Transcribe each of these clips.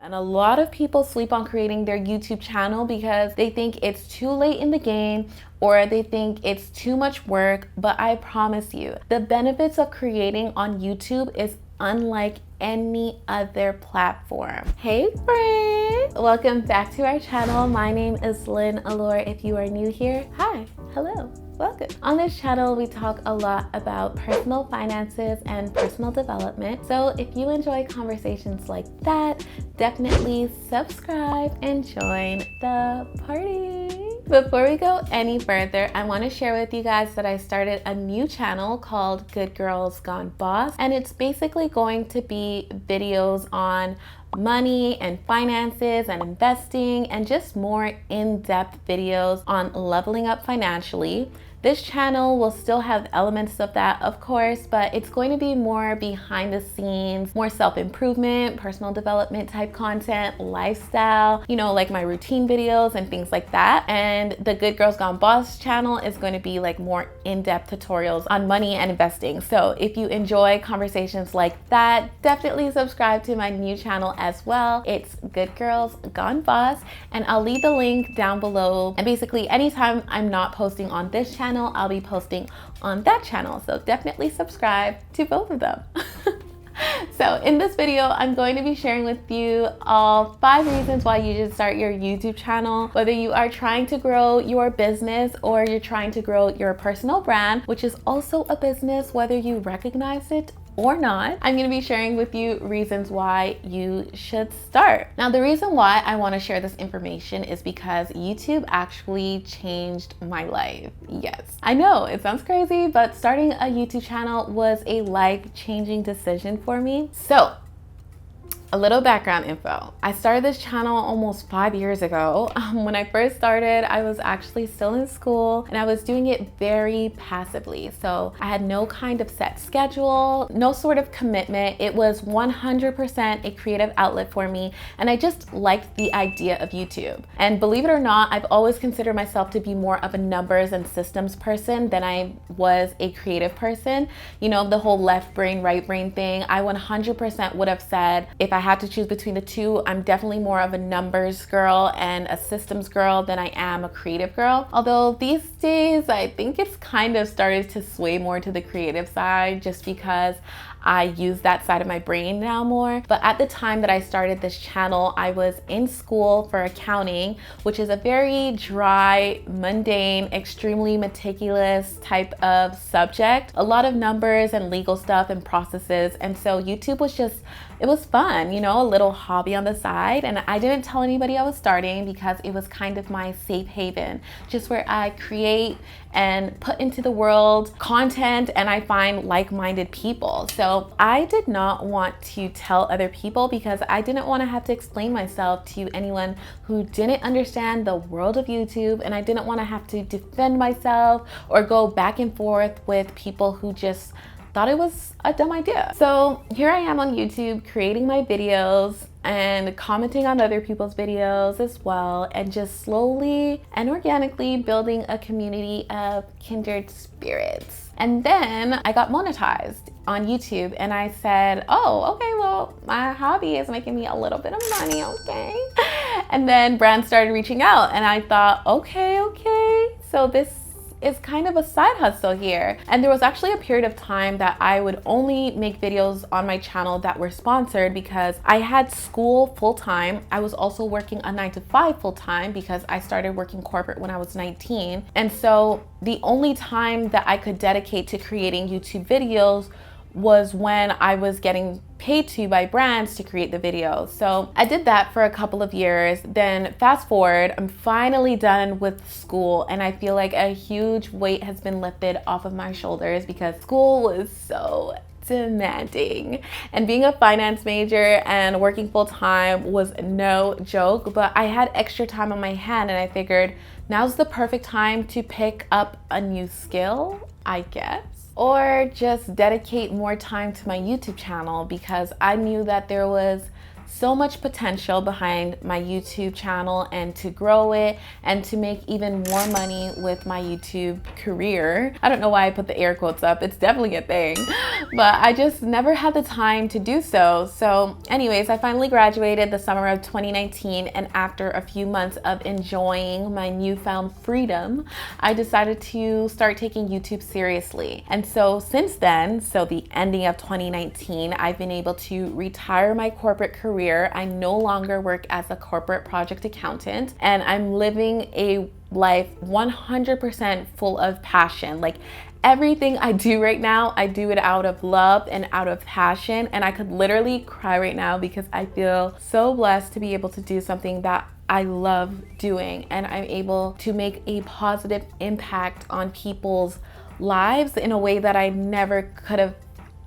And a lot of people sleep on creating their YouTube channel because they think it's too late in the game or they think it's too much work. But I promise you, the benefits of creating on YouTube is unlike any other platform. Hey friend, welcome back to our channel. My name is Allure. If you are new here, hi, hello. Welcome. On this channel, we talk a lot about personal finances and personal development. So if you enjoy conversations like that, definitely subscribe and join the party. Before we go any further, I want to share with you guys that I started a new channel called Good Girls Gone Boss, and it's basically going to be videos on money and finances and investing and just more in-depth videos on leveling up financially. This channel will still have elements of that, of course, but it's going to be more behind the scenes, more self-improvement, personal development type content, lifestyle, you know, like my routine videos and things like that. And the Good Girls Gone Boss channel is going to be like more in-depth tutorials on money and investing. So if you enjoy conversations like that, definitely subscribe to my new channel as well. It's Good Girls Gone Boss, and I'll leave the link down below. And basically anytime I'm not posting on this channel, I'll be posting on that channel. So definitely subscribe to both of them. So in this video, I'm going to be sharing with you all 5 reasons why you should start your YouTube channel, whether you are trying to grow your business or you're trying to grow your personal brand, which is also a business, whether you recognize it or not. I'm gonna be sharing with you reasons why you should start. Now, the reason why I wanna share this information is because YouTube actually changed my life. Yes, I know it sounds crazy, but starting a YouTube channel was a life-changing decision for me. So, a little background info. I started this channel almost 5 years ago. When I first started, I was actually still in school and I was doing it very passively. So I had no kind of set schedule, no sort of commitment. It was 100% a creative outlet for me. And I just liked the idea of YouTube. And believe it or not, I've always considered myself to be more of a numbers and systems person than I was a creative person. You know, the whole left brain, right brain thing. I 100% would have said, if I had to choose between the two, I'm definitely more of a numbers girl and a systems girl than I am a creative girl. Although these days, I think it's kind of started to sway more to the creative side just because I use that side of my brain now more. But at the time that I started this channel, I was in school for accounting, which is a very dry, mundane, extremely meticulous type of subject. A lot of numbers and legal stuff and processes. And so YouTube was just, it was fun, you know, a little hobby on the side. And I didn't tell anybody I was starting because it was kind of my safe haven, just where I create and put into the world content and I find like-minded people. So I did not want to tell other people because I didn't want to have to explain myself to anyone who didn't understand the world of YouTube, and I didn't want to have to defend myself or go back and forth with people who just thought it was a dumb idea. So here I am on YouTube creating my videos and commenting on other people's videos as well, and just slowly and organically building a community of kindred spirits. And then I got monetized on YouTube and I said, oh, okay, well, my hobby is making me a little bit of money, okay? And then brands started reaching out and I thought, okay, so this is kind of a side hustle here. And there was actually a period of time that I would only make videos on my channel that were sponsored because I had school full-time. I was also working a 9-to-5 full-time because I started working corporate when I was 19. And so the only time that I could dedicate to creating YouTube videos was when I was getting paid to by brands to create the videos. So I did that for a couple of years. Then fast forward, I'm finally done with school and I feel like a huge weight has been lifted off of my shoulders because school was so demanding. And being a finance major and working full-time was no joke, but I had extra time on my hand and I figured now's the perfect time to pick up a new skill, I guess, or just dedicate more time to my YouTube channel because I knew that there was so much potential behind my YouTube channel and to grow it and to make even more money with my YouTube career. I don't know why I put the air quotes up. It's definitely a thing, but I just never had the time to do so. So anyways, I finally graduated the summer of 2019, and after a few months of enjoying my newfound freedom, I decided to start taking YouTube seriously. And so since then, so the ending of 2019, I've been able to retire my corporate career. I no longer work as a corporate project accountant, and I'm living a life 100% full of passion. Like, everything I do right now, I do it out of love and out of passion. And I could literally cry right now because I feel so blessed to be able to do something that I love doing, and I'm able to make a positive impact on people's lives in a way that I never could have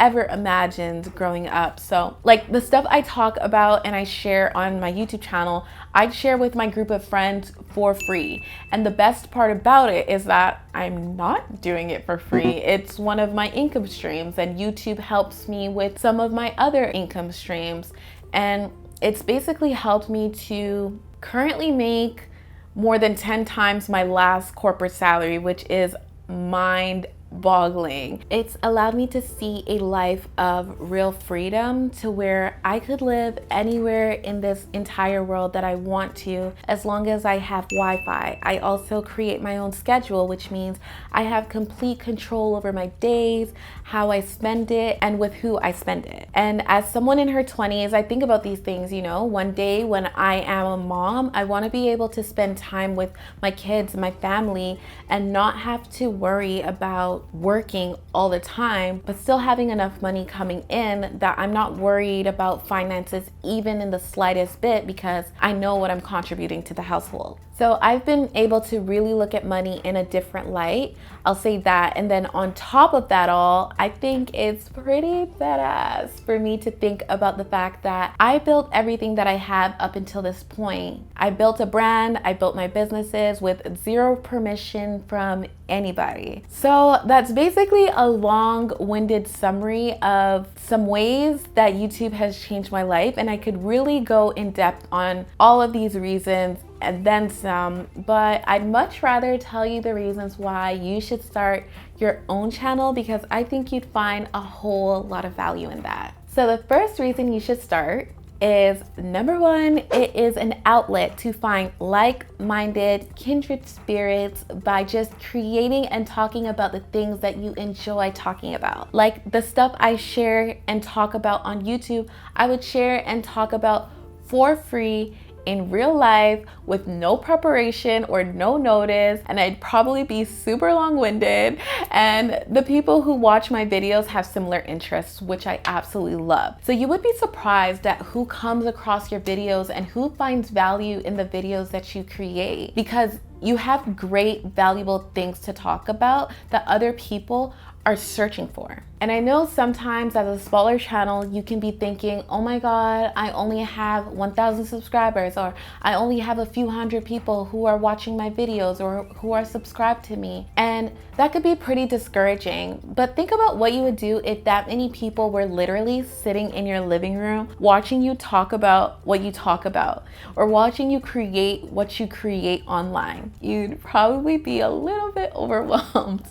ever imagined growing up. So like the stuff I talk about and I share on my YouTube channel, I share with my group of friends for free. And the best part about it is that I'm not doing it for free. It's one of my income streams, and YouTube helps me with some of my other income streams. And it's basically helped me to currently make more than 10 times my last corporate salary, which is mind-boggling. It's allowed me to see a life of real freedom to where I could live anywhere in this entire world that I want to, as long as I have Wi-Fi. I also create my own schedule, which means I have complete control over my days, how I spend it, and with who I spend it. And as someone in her 20s, I think about these things, you know, one day when I am a mom, I want to be able to spend time with my kids, my family, and not have to worry about working all the time, but still having enough money coming in that I'm not worried about finances even in the slightest bit, because I know what I'm contributing to the household. So I've been able to really look at money in a different light. I'll say that. And then on top of that all, I think it's pretty badass for me to think about the fact that I built everything that I have up until this point. I built a brand, I built my businesses with zero permission from anybody. So that's basically a long-winded summary of some ways that YouTube has changed my life, and I could really go in depth on all of these reasons and then some, but I'd much rather tell you the reasons why you should start your own channel, because I think you'd find a whole lot of value in that. So the first reason you should start is, number one, it is an outlet to find like-minded, kindred spirits by just creating and talking about the things that you enjoy talking about. Like the stuff I share and talk about on YouTube, I would share and talk about for free in real life with no preparation or no notice, and I'd probably be super long-winded, and the people who watch my videos have similar interests, which I absolutely love. So you would be surprised at who comes across your videos and who finds value in the videos that you create, because you have great, valuable things to talk about that other people are searching for. And I know sometimes as a smaller channel, you can be thinking, oh my God, I only have 1,000 subscribers, or I only have a few hundred people who are watching my videos or who are subscribed to me. And that could be pretty discouraging. But think about what you would do if that many people were literally sitting in your living room, watching you talk about what you talk about, or watching you create what you create online. You'd probably be a little bit overwhelmed.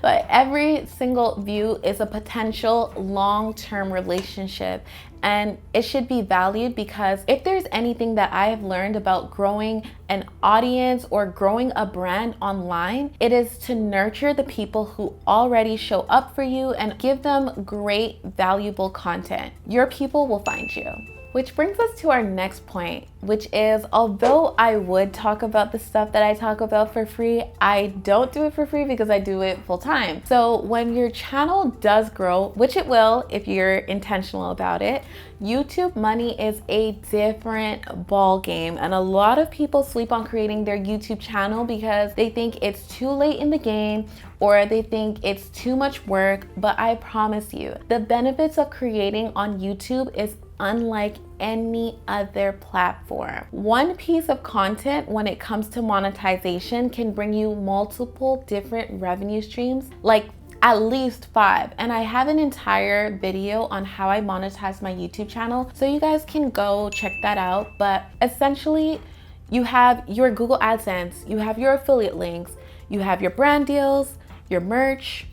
But every single view is a potential long-term relationship, and it should be valued, because if there's anything that I have learned about growing an audience or growing a brand online, it is to nurture the people who already show up for you and give them great, valuable content. Your people will find you. Which brings us to our next point, which is, although I would talk about the stuff that I talk about for free, I don't do it for free because I do it full time. So when your channel does grow, which it will if you're intentional about it, YouTube money is a different ball game. And a lot of people sleep on creating their YouTube channel because they think it's too late in the game, or they think it's too much work. But I promise you, the benefits of creating on YouTube is unlike any other platform. One piece of content when it comes to monetization can bring you multiple different revenue streams, like at least 5. And I have an entire video on how I monetize my YouTube channel, so you guys can go check that out. But essentially, you have your Google AdSense, you have your affiliate links, you have your brand deals, your merch,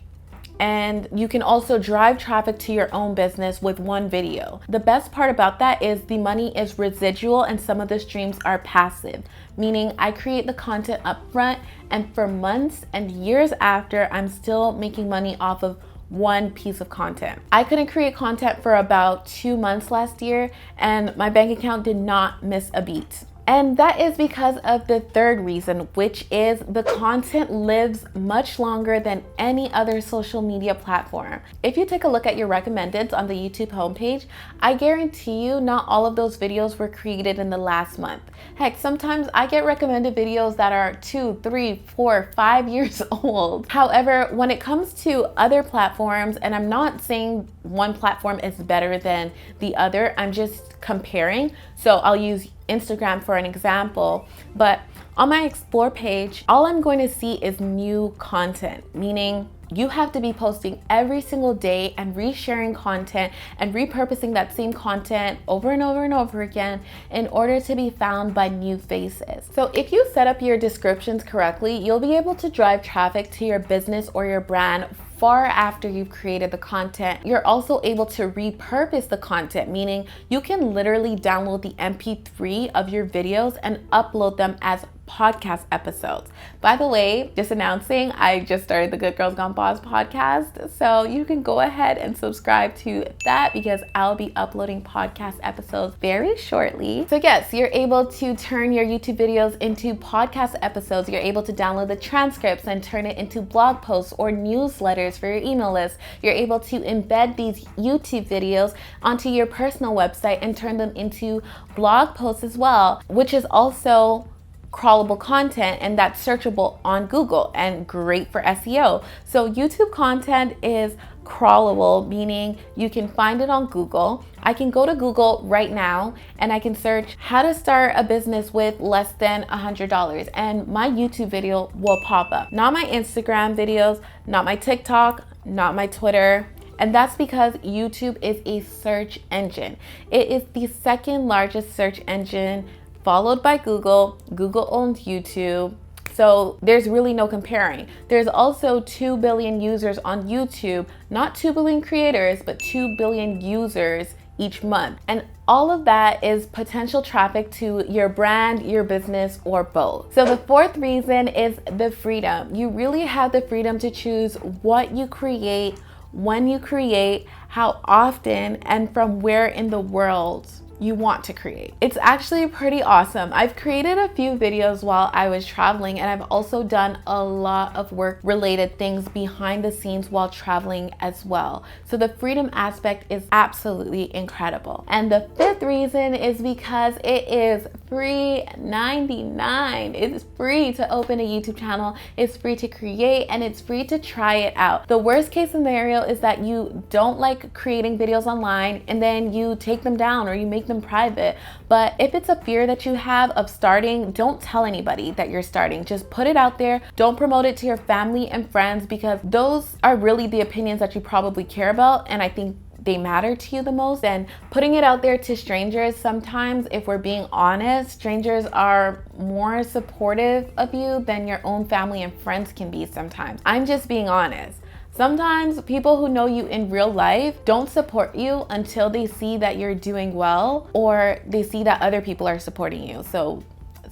and you can also drive traffic to your own business with one video. The best part about that is the money is residual and some of the streams are passive, meaning I create the content up front and for months and years after, I'm still making money off of one piece of content. I couldn't create content for about 2 months last year and my bank account did not miss a beat. And that is because of the third reason, which is the content lives much longer than any other social media platform. If you take a look at your recommendeds on the YouTube homepage, I guarantee you not all of those videos were created in the last month. Heck, sometimes I get recommended videos that are 2, 3, 4, 5 years old. However, when it comes to other platforms, and I'm not saying one platform is better than the other, I'm just comparing. So I'll use Instagram for an example, but on my explore page, all I'm going to see is new content, meaning you have to be posting every single day and resharing content and repurposing that same content over and over and over again in order to be found by new faces. So if you set up your descriptions correctly, you'll be able to drive traffic to your business or your brand far after you've created the content. You're also able to repurpose the content, meaning you can literally download the MP3 of your videos and upload them as podcast episodes. By the way, just announcing, I just started the Good Girls Gone Boss podcast, so you can go ahead and subscribe to that because I'll be uploading podcast episodes very shortly. So yes, you're able to turn your YouTube videos into podcast episodes. You're able to download the transcripts and turn it into blog posts or newsletters for your email list. You're able to embed these YouTube videos onto your personal website and turn them into blog posts as well, which is also crawlable content, and that's searchable on Google and great for SEO. So YouTube content is crawlable, meaning you can find it on Google. I can go to Google right now and I can search how to start a business with less than $100 and my YouTube video will pop up. Not my Instagram videos, not my TikTok, not my Twitter. And that's because YouTube is a search engine. It is the second largest search engine, followed by Google. Google owns YouTube. So there's really no comparing. There's also 2 billion users on YouTube, not 2 billion creators, but 2 billion users each month. And all of that is potential traffic to your brand, your business, or both. So the fourth reason is the freedom. You really have the freedom to choose what you create, when you create, how often, and from where in the world you want to create. It's actually pretty awesome. I've created a few videos while I was traveling, and I've also done a lot of work related things behind the scenes while traveling as well. So the freedom aspect is absolutely incredible. And the fifth reason is because it is free 99. It's free to open a YouTube channel, it's free to create, and it's free to try it out. The worst case scenario is that you don't like creating videos online and then you take them down or you make them private. But if it's a fear that you have of starting, don't tell anybody that you're starting. Just put it out there. Don't promote it to your family and friends because those are really the opinions that you probably care about, and I think they matter to you the most. And putting it out there to strangers, sometimes, if we're being honest, strangers are more supportive of you than your own family and friends can be sometimes. I'm just being honest. Sometimes people who know you in real life don't support you until they see that you're doing well or they see that other people are supporting you. So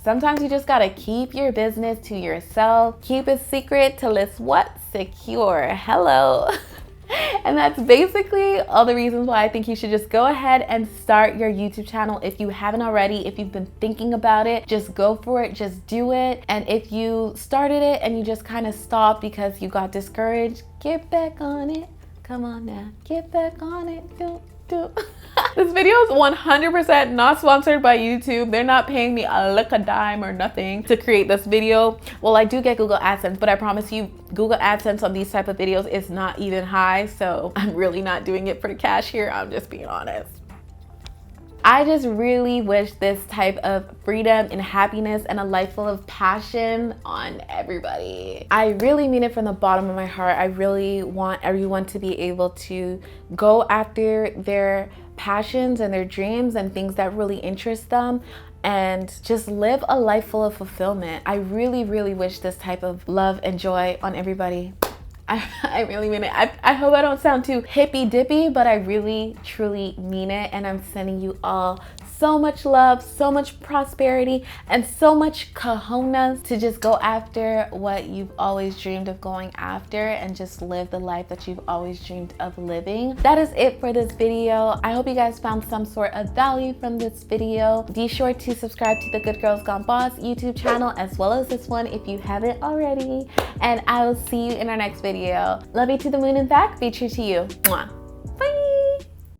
sometimes you just gotta keep your business to yourself. Keep it secret till it's what? Secure. Hello. And that's basically all the reasons why I think you should just go ahead and start your YouTube channel if you haven't already. If you've been thinking about it, just go for it, just do it. And if you started it and you just kind of stopped because you got discouraged, get back on it. Come on now, get back on it. Do. This video is 100% not sponsored by YouTube. They're not paying me a lick of dime or nothing to create this video. Well, I do get Google AdSense, but I promise you Google AdSense on these type of videos is not even high. So I'm really not doing it for the cash here. I'm just being honest. I just really wish this type of freedom and happiness and a life full of passion on everybody. I really mean it from the bottom of my heart. I really want everyone to be able to go after their passions and their dreams and things that really interest them and just live a life full of fulfillment. I really, really wish this type of love and joy on everybody. I really mean it. I hope I don't sound too hippy dippy, but I really, truly mean it. And I'm sending you all so much love, so much prosperity, and so much cojones to just go after what you've always dreamed of going after and just live the life that you've always dreamed of living. That is it for this video. I hope you guys found some sort of value from this video. Be sure to subscribe to the Good Girls Gone Boss YouTube channel as well as this one if you haven't already. And I will see you in our next video. Love you to the moon and back. Be true to you. Mwah.